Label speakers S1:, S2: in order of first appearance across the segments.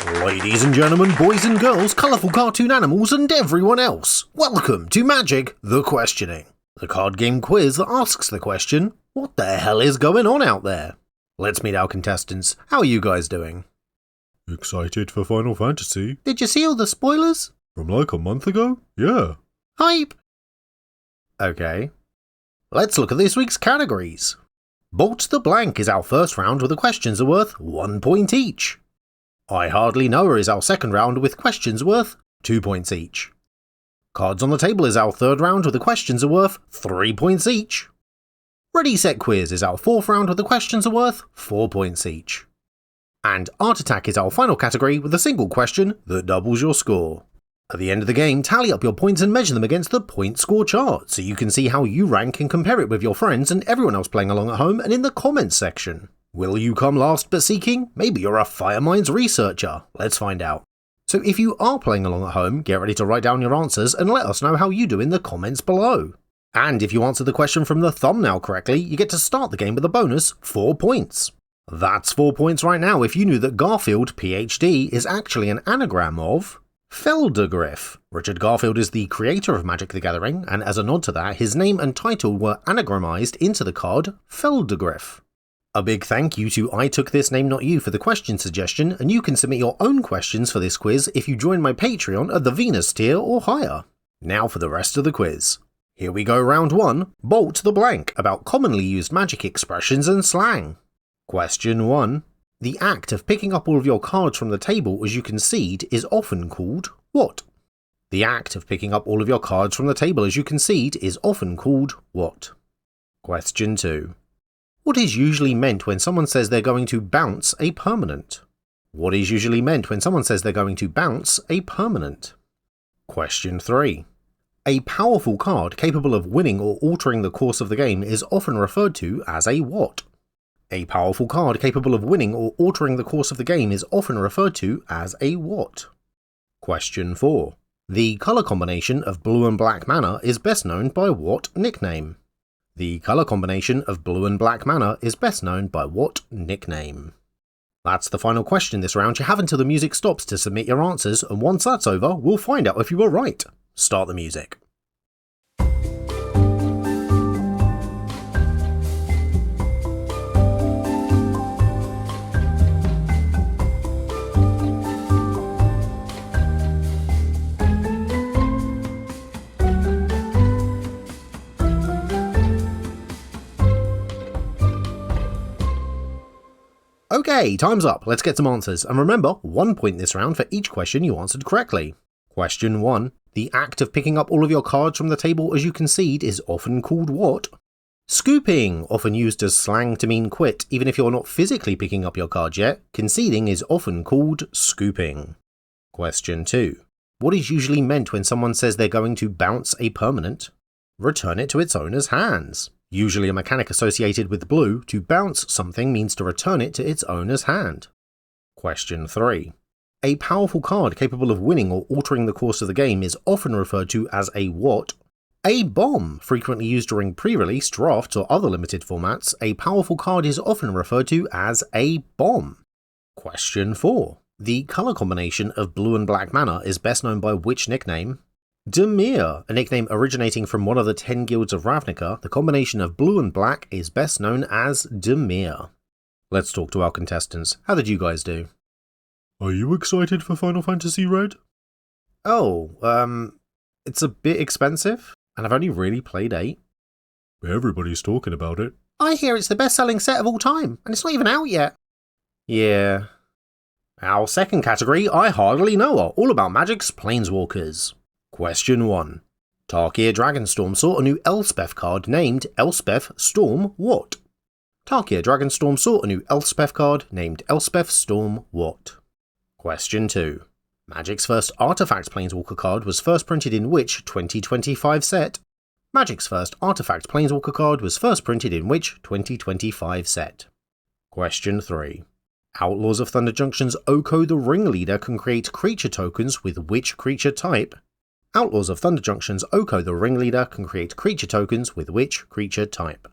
S1: Ladies and gentlemen, boys and girls, colourful cartoon animals and everyone else, welcome to MtG The Questioning, the card game quiz that asks the question, what the hell is going on out there? Let's meet our contestants. How are you guys doing?
S2: Excited for Final Fantasy?
S1: Did you see all the spoilers?
S2: From like a month ago? Yeah.
S1: Hype! Okay. Let's look at this week's categories. Bolt the Blank is our first round where the questions are worth 1 point each. I Hardly Know Her is our second round with questions worth 2 points each. Cards on the Table is our third round where the questions are worth 3 points each. Ready Set Quiz is our fourth round where the questions are worth 4 points each. And Art Attack is our final category with a single question that doubles your score. At the end of the game, tally up your points and measure them against the point score chart so you can see how you rank and compare it with your friends and everyone else playing along at home and in the comments section. Will you come last but seeking? Maybe you're a Firemind's researcher. Let's find out. So if you are playing along at home, get ready to write down your answers and let us know how you do in the comments below. And if you answer the question from the thumbnail correctly, you get to start the game with a bonus 4 points. That's 4 points right now if you knew that Garfield, PhD, is actually an anagram of Feldegriff. Richard Garfield is the creator of Magic the Gathering, and as a nod to that, his name and title were anagramized into the card Feldegriff. A big thank you to I Took This Name Not You for the question suggestion, and you can submit your own questions for this quiz if you join my Patreon at the Venus tier or higher. Now for the rest of the quiz. Here we go, round 1, Bolt the Blank, about commonly used magic expressions and slang. Question 1. The act of picking up all of your cards from the table as you concede is often called what? The act of picking up all of your cards from the table as you concede is often called what? Question 2. What is usually meant when someone says they're going to bounce a permanent? What is usually meant when someone says they're going to bounce a permanent? Question 3. A powerful card capable of winning or altering the course of the game is often referred to as a what? A powerful card capable of winning or altering the course of the game is often referred to as a what? Question 4. The colour combination of blue and black mana is best known by what nickname? The colour combination of blue and black mana is best known by what nickname? That's the final question this round. You have until the music stops to submit your answers, and once that's over, we'll find out if you were right. Start the music. Okay, time's up. Let's get some answers. And remember, 1 point this round for each question you answered correctly. Question 1. The act of picking up all of your cards from the table as you concede is often called what? Scooping, often used as slang to mean quit, even if you're not physically picking up your cards yet. Conceding is often called scooping. Question 2. What is usually meant when someone says they're going to bounce a permanent? Return it to its owner's hands. Usually a mechanic associated with blue, to bounce something means to return it to its owner's hand. Question 3. A powerful card capable of winning or altering the course of the game is often referred to as a what? A bomb. Frequently used during pre-release, drafts or other limited formats, a powerful card is often referred to as a bomb. Question 4. The colour combination of blue and black mana is best known by which nickname? Dimir, a nickname originating from one of the 10 guilds of Ravnica. The combination of blue and black is best known as Dimir. Let's talk to our contestants. How did you guys do?
S2: Are you excited for Final Fantasy Red?
S1: Oh, it's a bit expensive, and I've only really played 8.
S2: Everybody's talking about it.
S1: I hear it's the best-selling set of all time, and it's not even out yet. Yeah. Our second category, I Hardly Know Her, all about Magic's Planeswalkers. Question 1. Tarkir Dragonstorm saw a new Elspeth card named Elspeth Storm what? Tarkir Dragonstorm saw a new Elspeth card named Elspeth Storm what? Question 2. Magic's first Artifact Planeswalker card was first printed in which 2025 set? Magic's first Artifact Planeswalker card was first printed in which 2025 set? Question 3. Outlaws of Thunder Junction's Oko the Ringleader can create creature tokens with which creature type? Outlaws of Thunder Junction's Oko the Ringleader can create creature tokens with which creature type?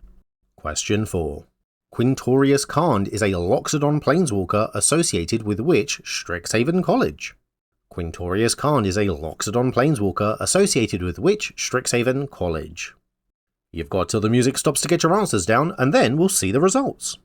S1: Question 4. Quintorius Khand is a Loxodon planeswalker associated with which Strixhaven College? Quintorius Khand is a Loxodon planeswalker associated with which Strixhaven College? You've got till the music stops to get your answers down, and then we'll see the results.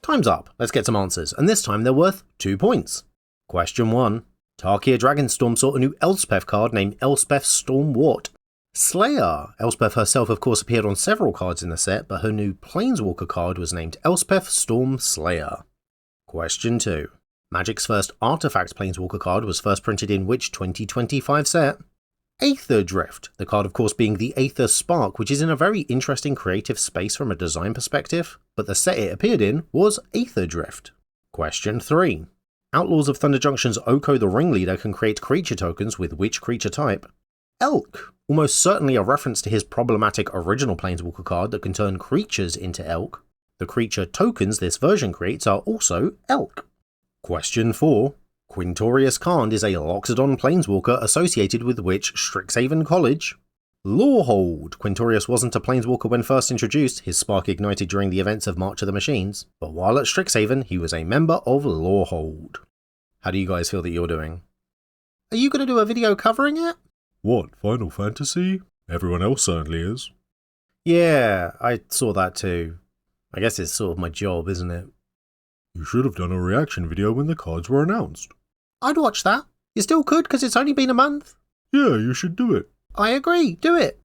S1: Time's up, let's get some answers, and this time they're worth 2 points. Question 1. Tarkir Dragonstorm saw a new Elspeth card named Elspeth Stormwort Slayer. Elspeth herself of course appeared on several cards in the set, but her new Planeswalker card was named Elspeth Storm Slayer. Question 2. Magic's first Artifact Planeswalker card was first printed in which 2025 set? Aether Drift, the card of course being the Aether Spark, which is in a very interesting creative space from a design perspective, but the set it appeared in was Aether Drift. Question 3. Outlaws of Thunder Junction's Oko the Ringleader can create creature tokens with which creature type? Elk, almost certainly a reference to his problematic original Planeswalker card that can turn creatures into elk. The creature tokens this version creates are also elk. Question 4. Quintorius Khand is a Loxodon planeswalker associated with which Strixhaven College? Lorehold. Quintorius wasn't a planeswalker when first introduced, his spark ignited during the events of March of the Machines, but while at Strixhaven he was a member of Lorehold. How do you guys feel that you're doing? Are you going to do a video covering it?
S2: What, Final Fantasy? Everyone else certainly is.
S1: Yeah, I saw that too. I guess it's sort of my job, isn't it?
S2: You should have done a reaction video when the cards were announced.
S1: I'd watch that. You still could because it's only been a month.
S2: Yeah, you should do it.
S1: I agree, do it.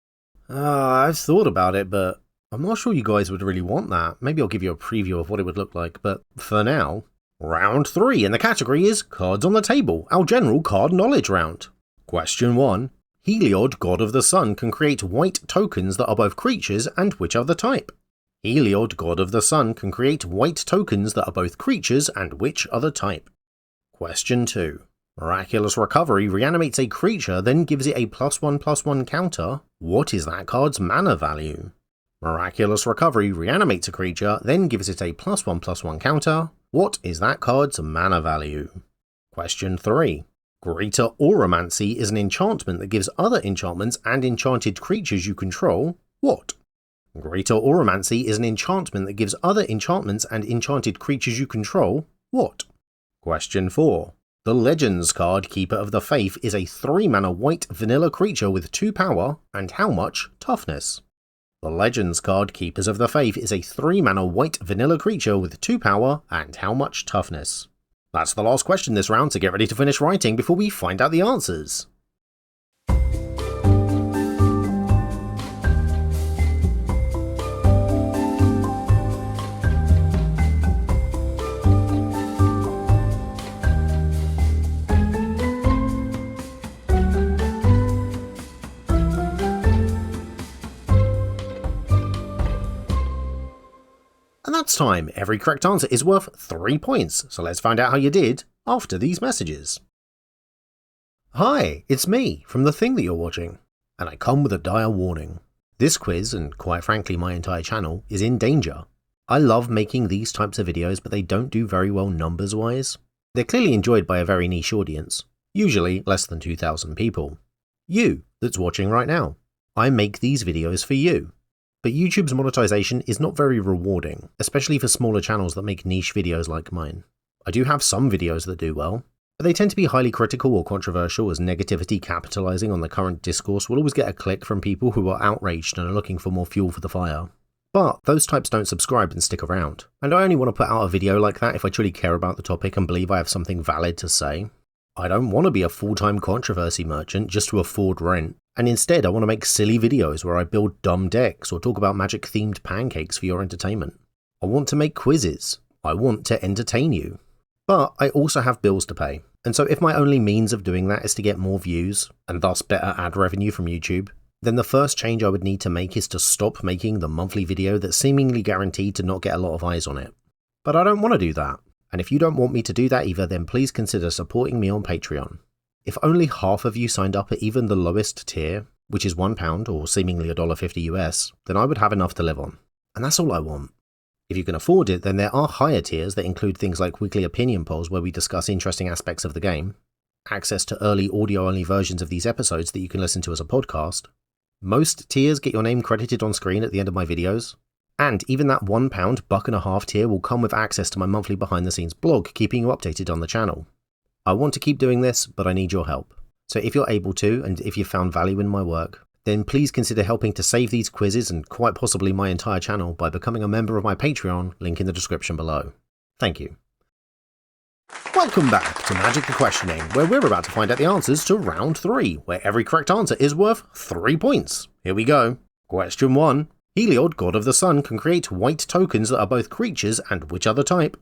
S1: I've thought about it, but I'm not sure you guys would really want that. Maybe I'll give you a preview of what it would look like, but for now, round 3 and the category is Cards on the Table, our general card knowledge round. Question 1. Heliod, God of the Sun, can create white tokens that are both creatures and which other type? Heliod, God of the Sun, can create white tokens that are both creatures and which other type? Question 2. Miraculous Recovery reanimates a creature, then gives it a +1/+1 counter. What is that card's mana value? Miraculous Recovery reanimates a creature, then gives it a +1/+1 counter. What is that card's mana value? Question 3. Greater Auramancy is an enchantment that gives other enchantments and enchanted creatures you control. What? Greater Auramancy is an enchantment that gives other enchantments and enchanted creatures you control. What? Question 4. The Legends card Keeper of the Faith is a 3-mana white vanilla creature with 2 power and how much toughness? The Legends card Keepers of the Faith is a 3-mana white vanilla creature with 2 power and how much toughness? That's the last question this round, so get ready to finish writing before we find out the answers. And that's time. Every correct answer is worth 3 points, so let's find out how you did after these messages. Hi, it's me, from the thing that you're watching, and I come with a dire warning. This quiz, and quite frankly my entire channel, is in danger. I love making these types of videos, but they don't do very well numbers-wise. They're clearly enjoyed by a very niche audience, usually less than 2,000 people. You, that's watching right now. I make these videos for you. But YouTube's monetization is not very rewarding, especially for smaller channels that make niche videos like mine. I do have some videos that do well, but they tend to be highly critical or controversial, as negativity capitalizing on the current discourse will always get a click from people who are outraged and are looking for more fuel for the fire. But those types don't subscribe and stick around, and I only want to put out a video like that if I truly care about the topic and believe I have something valid to say. I don't want to be a full-time controversy merchant just to afford rent, and instead I want to make silly videos where I build dumb decks or talk about magic-themed pancakes for your entertainment. I want to make quizzes. I want to entertain you. But I also have bills to pay, and so if my only means of doing that is to get more views, and thus better ad revenue from YouTube, then the first change I would need to make is to stop making the monthly video that's seemingly guaranteed to not get a lot of eyes on it. But I don't want to do that, and if you don't want me to do that either, then please consider supporting me on Patreon. If only half of you signed up at even the lowest tier, which is £1 or seemingly $1.50 US, then I would have enough to live on. And that's all I want. If you can afford it, then there are higher tiers that include things like weekly opinion polls where we discuss interesting aspects of the game, access to early audio-only versions of these episodes that you can listen to as a podcast. Most tiers get your name credited on screen at the end of my videos, and even that £1 $1.50 tier will come with access to my monthly behind-the-scenes blog, keeping you updated on the channel. I want to keep doing this, but I need your help. So if you're able to, and if you've found value in my work, then please consider helping to save these quizzes and quite possibly my entire channel by becoming a member of my Patreon, link in the description below. Thank you. Welcome back to Magic the Questioning, where we're about to find out the answers to round 3, where every correct answer is worth 3 points. Here we go. Question 1. Heliod, god of the sun, can create white tokens that are both creatures and which other type?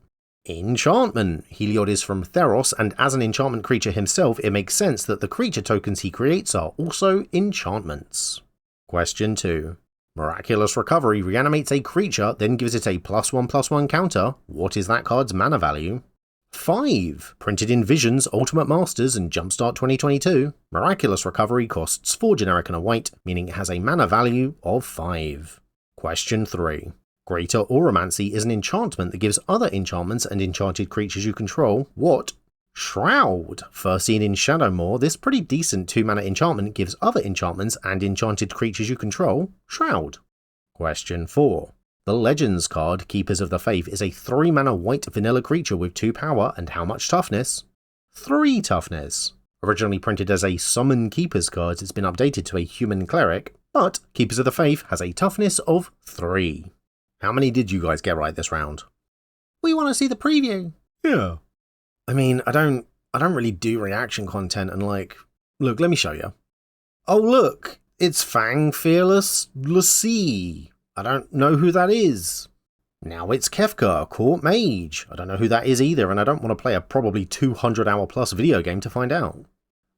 S1: Enchantment. Heliod is from Theros, and as an enchantment creature himself, it makes sense that the creature tokens he creates are also enchantments. Question 2. Miraculous Recovery reanimates a creature, then gives it a +1/+1 counter. What is that card's mana value? 5. Printed in Visions, Ultimate Masters, and Jumpstart 2022, Miraculous Recovery costs 4 generic and a white, meaning it has a mana value of 5. Question 3. Greater Auramancy is an enchantment that gives other enchantments and enchanted creatures you control what? Shroud. First seen in Shadowmoor, this pretty decent 2-mana enchantment gives other enchantments and enchanted creatures you control Shroud. Question 4. The Legends card, Keepers of the Faith, is a 3-mana white vanilla creature with 2 power and how much toughness? 3 toughness. Originally printed as a Summon Keepers card, it's been updated to a Human Cleric, but Keepers of the Faith has a toughness of 3. How many did you guys get right this round? We want to see the preview.
S2: Yeah.
S1: I mean, I don't really do reaction content and look, let me show you. Oh look, it's Fang Fearless Lassie. I don't know who that is. Now it's Kefka, Court Mage. I don't know who that is either, and I don't want to play a probably 200-hour plus video game to find out.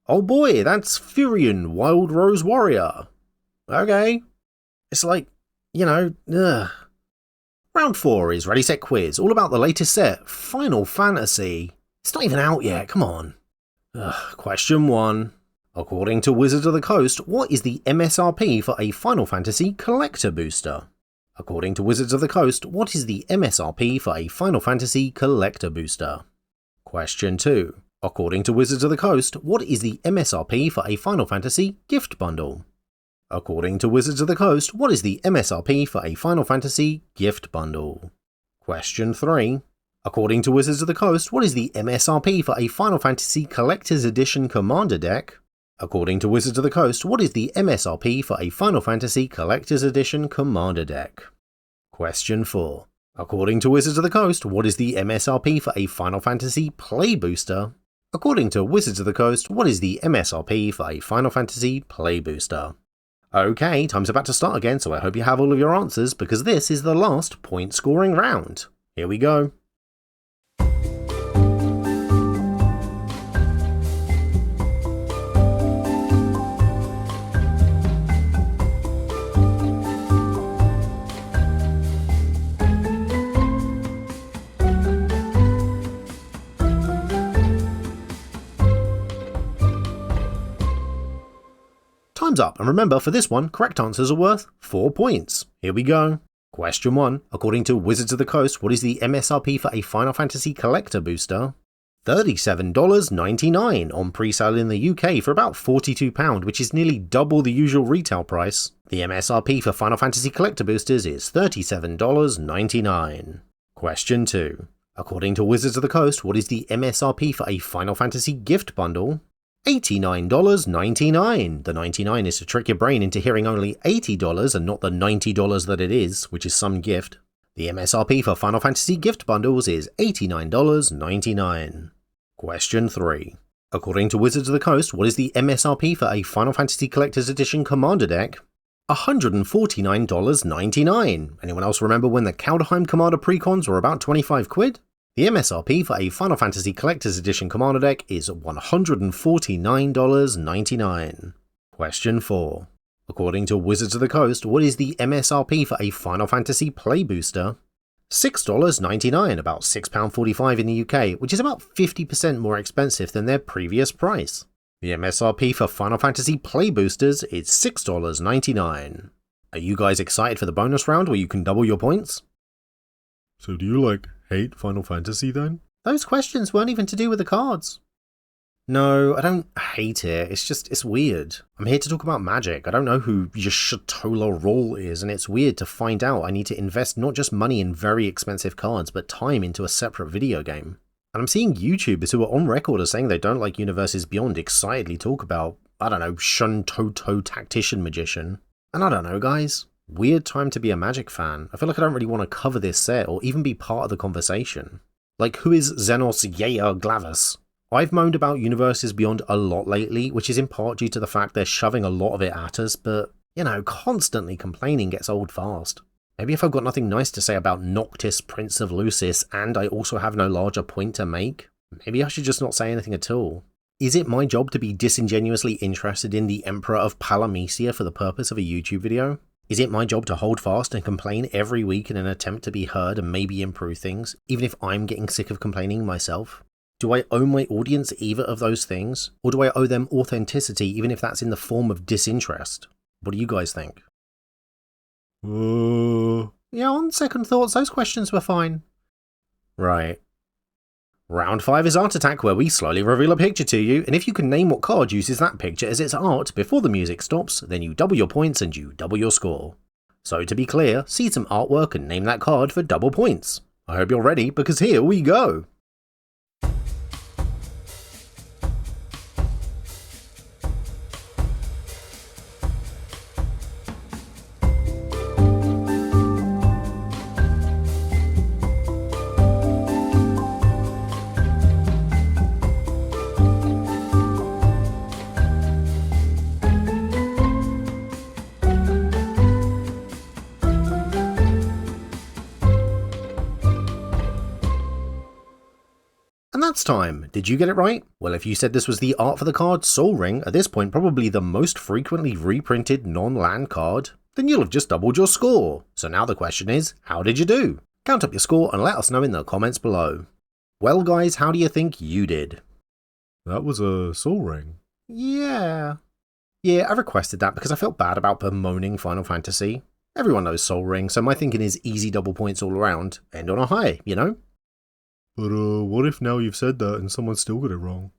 S1: Oh boy, that's Furion, Wild Rose Warrior. Okay. It's ugh. Round 4 is Ready Set Quiz, all about the latest set, Final Fantasy. It's not even out yet, come on. Question 1. According to Wizards of the Coast, what is the MSRP for a Final Fantasy Collector Booster? According to Wizards of the Coast, what is the MSRP for a Final Fantasy Collector Booster? Question 2. According to Wizards of the Coast, what is the MSRP for a Final Fantasy Gift Bundle? According to Wizards of the Coast, what is the MSRP for a Final Fantasy Gift Bundle? Question 3. According to Wizards of the Coast, what is the MSRP for a Final Fantasy Collector's Edition Commander deck? According to Wizards of the Coast, what is the MSRP for a Final Fantasy Collector's Edition Commander deck? Question 4. According to Wizards of the Coast, what is the MSRP for a Final Fantasy Play Booster? According to Wizards of the Coast, what is the MSRP for a Final Fantasy Play Booster? Okay, time's about to start again, so I hope you have all of your answers, because this is the last point scoring round. Here we go. Time's up, and remember, for this one, correct answers are worth 4 points. Here we go. Question 1. According to Wizards of the Coast, what is the MSRP for a Final Fantasy Collector Booster? $37.99 on pre-sale in the UK for about £42, which is nearly double the usual retail price. The MSRP for Final Fantasy Collector Boosters is $37.99. Question 2. According to Wizards of the Coast, what is the MSRP for a Final Fantasy Gift Bundle? $89.99. The 99 is to trick your brain into hearing only $80 and not the $90 that it is, which is some gift. The MSRP for Final Fantasy Gift Bundles is $89.99. Question 3. According to Wizards of the Coast, what is the MSRP for a Final Fantasy Collector's Edition Commander deck? $149.99. Anyone else remember when the Kaldheim Commander precons were about 25 quid? The MSRP for a Final Fantasy Collector's Edition Commander deck is $149.99. Question 4. According to Wizards of the Coast, what is the MSRP for a Final Fantasy Play Booster? $6.99, about £6.45 in the UK, which is about 50% more expensive than their previous price. The MSRP for Final Fantasy Play Boosters is $6.99. Are you guys excited for the bonus round where you can double your points?
S2: So do you, hate Final Fantasy then?
S1: Those questions weren't even to do with the cards. No, I don't hate it, it's weird. I'm here to talk about Magic. I don't know who Yashatola Roll is, and it's weird to find out I need to invest not just money in very expensive cards, but time into a separate video game. And I'm seeing YouTubers who are on record as saying they don't like Universes Beyond excitedly talk about, I don't know, Shun Toto Tactician Magician. And I don't know, guys. Weird time to be a Magic fan. I feel like I don't really want to cover this set or even be part of the conversation. Like, who is Xenos Yea Glavis? I've moaned about Universes Beyond a lot lately, which is in part due to the fact they're shoving a lot of it at us, but, constantly complaining gets old fast. Maybe if I've got nothing nice to say about Noctis, Prince of Lucis, and I also have no larger point to make, maybe I should just not say anything at all. Is it my job to be disingenuously interested in the Emperor of Palamecia for the purpose of a YouTube video? Is it my job to hold fast and complain every week in an attempt to be heard and maybe improve things, even if I'm getting sick of complaining myself? Do I owe my audience either of those things? Or do I owe them authenticity even if that's in the form of disinterest? What do you guys think? Yeah, on second thoughts, those questions were fine. Right. Round 5 is Art Attack, where we slowly reveal a picture to you, and if you can name what card uses that picture as its art before the music stops, then you double your points and you double your score. So to be clear, see some artwork and name that card for double points. I hope you're ready, because here we go! And that's time. Did you get it right? Well, if you said this was the art for the card Soul Ring, at this point probably the most frequently reprinted non-land card, then you'll have just doubled your score. So now the question is, how did you do? Count up your score and let us know in the comments below. Well guys, how do you think you did?
S2: That was a Soul Ring.
S1: Yeah, I requested that because I felt bad about bemoaning Final Fantasy. Everyone knows Soul Ring, so my thinking is easy double points all around. End on a high, you know?
S2: But what if now you've said that and someone still got it wrong?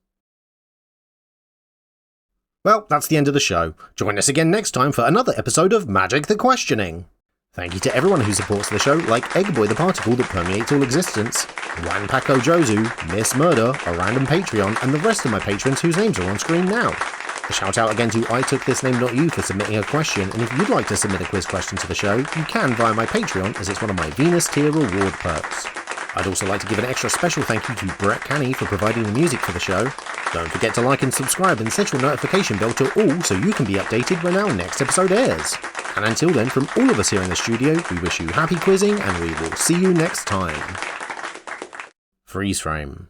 S1: Well, that's the end of the show. Join us again next time for another episode of Magic the Questioning. Thank you to everyone who supports the show, like Eggboy the Particle that permeates all existence, Juan Paco Jozu, Miss Murder, a random Patreon, and the rest of my patrons whose names are on screen now. A shout out again to I Took This Name Not You for submitting a question, and if you'd like to submit a quiz question to the show, you can via my Patreon as it's one of my Venus tier reward perks. I'd also like to give an extra special thank you to Brett Canny for providing the music for the show. Don't forget to like and subscribe and set your notification bell to all so you can be updated when our next episode airs. And until then, from all of us here in the studio, we wish you happy quizzing and we will see you next time. Freeze frame.